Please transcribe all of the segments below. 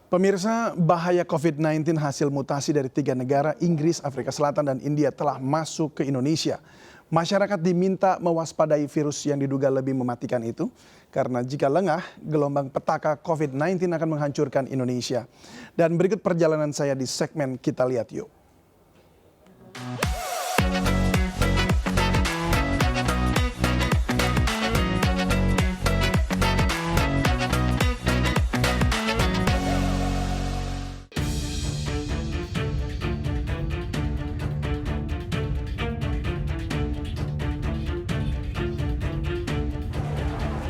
Pemirsa, bahaya COVID-19 hasil mutasi dari 3 negara, Inggris, Afrika Selatan, dan India telah masuk ke Indonesia. Masyarakat diminta mewaspadai virus yang diduga lebih mematikan itu, karena jika lengah, gelombang petaka COVID-19 akan menghancurkan Indonesia. Dan berikut perjalanan saya di segmen Kita Lihat Yuk.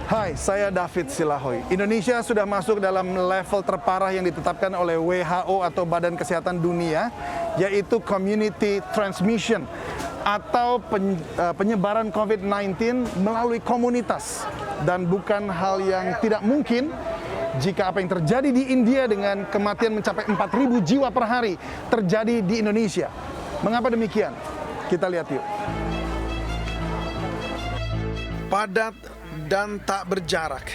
Hai, saya David Silahoy. Indonesia sudah masuk dalam level terparah yang ditetapkan oleh WHO atau Badan Kesehatan Dunia, yaitu community transmission atau penyebaran COVID-19 melalui komunitas. Dan bukan hal yang tidak mungkin jika apa yang terjadi di India dengan kematian mencapai 4.000 jiwa per hari terjadi di Indonesia. Mengapa demikian? Kita lihat yuk. Padat dan tak berjarak.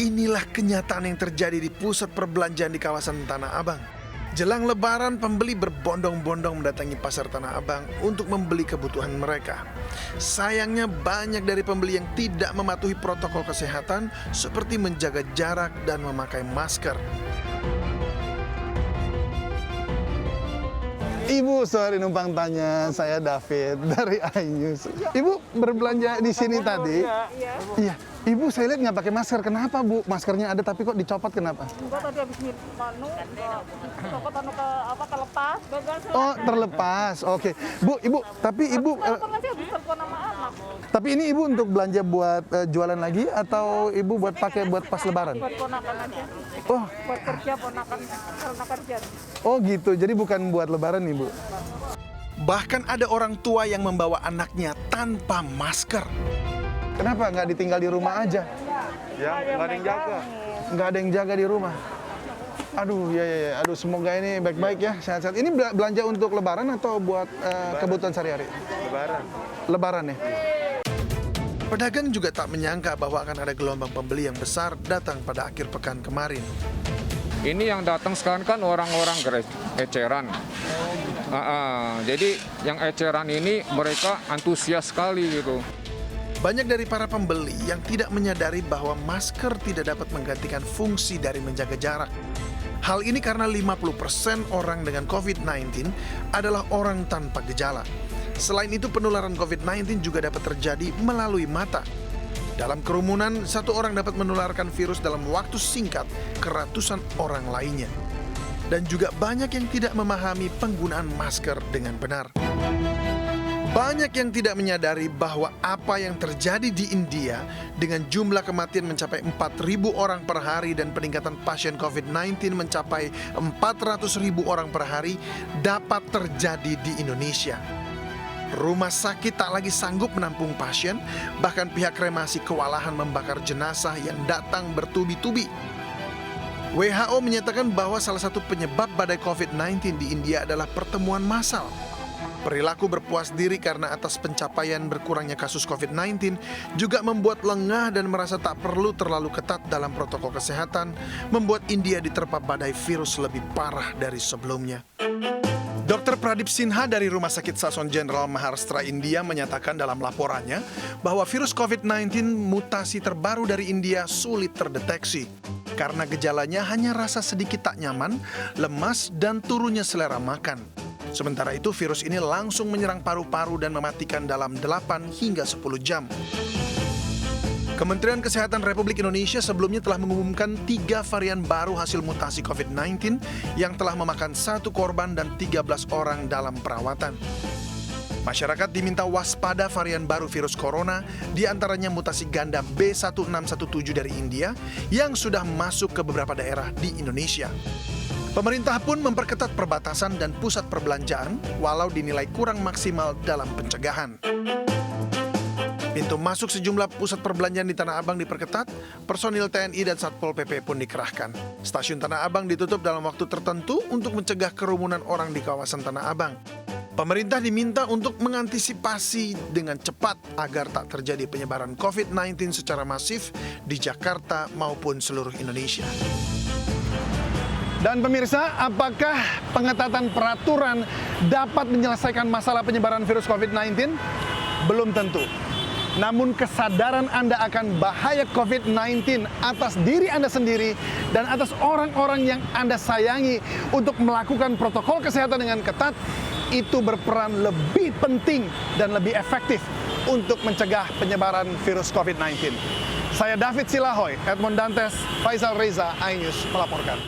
Inilah kenyataan yang terjadi di pusat perbelanjaan di kawasan Tanah Abang. Jelang Lebaran, pembeli berbondong-bondong mendatangi pasar Tanah Abang untuk membeli kebutuhan mereka. Sayangnya banyak dari pembeli yang tidak mematuhi protokol kesehatan seperti menjaga jarak dan memakai masker. Ibu, sorry numpang tanya, saya David dari iNews. Ibu berbelanja di sini tadi? Iya. Ibu saya lihat nggak pakai masker, kenapa Bu? Maskernya ada tapi kok dicopot, kenapa? Enggak, tadi habis copot terlepas. Oh, terlepas, oke. Bu, Ibu, tapi Ibu... Masih habis telepon sama anak. Tapi ini Ibu untuk belanja buat jualan lagi atau Ibu buat pakai buat pas Lebaran? Buat ponakan aja. Oh. Buat kerja ponakan, karena kerja. Oh gitu, jadi bukan buat Lebaran nih Bu? Bahkan ada orang tua yang membawa anaknya tanpa masker. Kenapa nggak ditinggal di rumah aja? Ya, nggak ada yang jaga. Nggak ada yang jaga di rumah. Aduh, ya. Aduh, semoga ini baik-baik ya, sehat-sehat. Ini belanja untuk Lebaran atau buat kebutuhan sehari-hari? Lebaran. Lebaran ya. Pedagang juga tak menyangka bahwa akan ada gelombang pembeli yang besar datang pada akhir pekan kemarin. Ini yang datang sekarang kan orang-orang eceran. Jadi yang eceran ini mereka antusias sekali gitu. Banyak dari para pembeli yang tidak menyadari bahwa masker tidak dapat menggantikan fungsi dari menjaga jarak. Hal ini karena 50% orang dengan COVID-19 adalah orang tanpa gejala. Selain itu, penularan COVID-19 juga dapat terjadi melalui mata. Dalam kerumunan, satu orang dapat menularkan virus dalam waktu singkat ke ratusan orang lainnya. Dan juga banyak yang tidak memahami penggunaan masker dengan benar. Banyak yang tidak menyadari bahwa apa yang terjadi di India dengan jumlah kematian mencapai 4.000 orang per hari dan peningkatan pasien COVID-19 mencapai 400.000 orang per hari dapat terjadi di Indonesia. Rumah sakit tak lagi sanggup menampung pasien, bahkan pihak kremasi kewalahan membakar jenazah yang datang bertubi-tubi. WHO menyatakan bahwa salah satu penyebab badai COVID-19 di India adalah pertemuan massal. Perilaku berpuas diri karena atas pencapaian berkurangnya kasus COVID-19 juga membuat lengah dan merasa tak perlu terlalu ketat dalam protokol kesehatan, membuat India diterpa badai virus lebih parah dari sebelumnya. Dr. Pradip Sinha dari Rumah Sakit Sasson General Maharashtra India menyatakan dalam laporannya bahwa virus COVID-19 mutasi terbaru dari India sulit terdeteksi karena gejalanya hanya rasa sedikit tak nyaman, lemas, dan turunnya selera makan. Sementara itu, virus ini langsung menyerang paru-paru dan mematikan dalam 8 hingga 10 jam. Kementerian Kesehatan Republik Indonesia sebelumnya telah mengumumkan 3 varian baru hasil mutasi COVID-19 yang telah memakan 1 korban dan 13 orang dalam perawatan. Masyarakat diminta waspada varian baru virus corona, diantaranya mutasi ganda B1617 dari India yang sudah masuk ke beberapa daerah di Indonesia. Pemerintah pun memperketat perbatasan dan pusat perbelanjaan walau dinilai kurang maksimal dalam pencegahan. Pintu masuk sejumlah pusat perbelanjaan di Tanah Abang diperketat, personil TNI dan Satpol PP pun dikerahkan. Stasiun Tanah Abang ditutup dalam waktu tertentu untuk mencegah kerumunan orang di kawasan Tanah Abang. Pemerintah diminta untuk mengantisipasi dengan cepat agar tak terjadi penyebaran COVID-19 secara masif di Jakarta maupun seluruh Indonesia. Dan pemirsa, apakah pengetatan peraturan dapat menyelesaikan masalah penyebaran virus COVID-19? Belum tentu. Namun kesadaran Anda akan bahaya COVID-19 atas diri Anda sendiri dan atas orang-orang yang Anda sayangi untuk melakukan protokol kesehatan dengan ketat, itu berperan lebih penting dan lebih efektif untuk mencegah penyebaran virus COVID-19. Saya David Silahoy, Edmond Dantes, Faisal Reza, iNews melaporkan.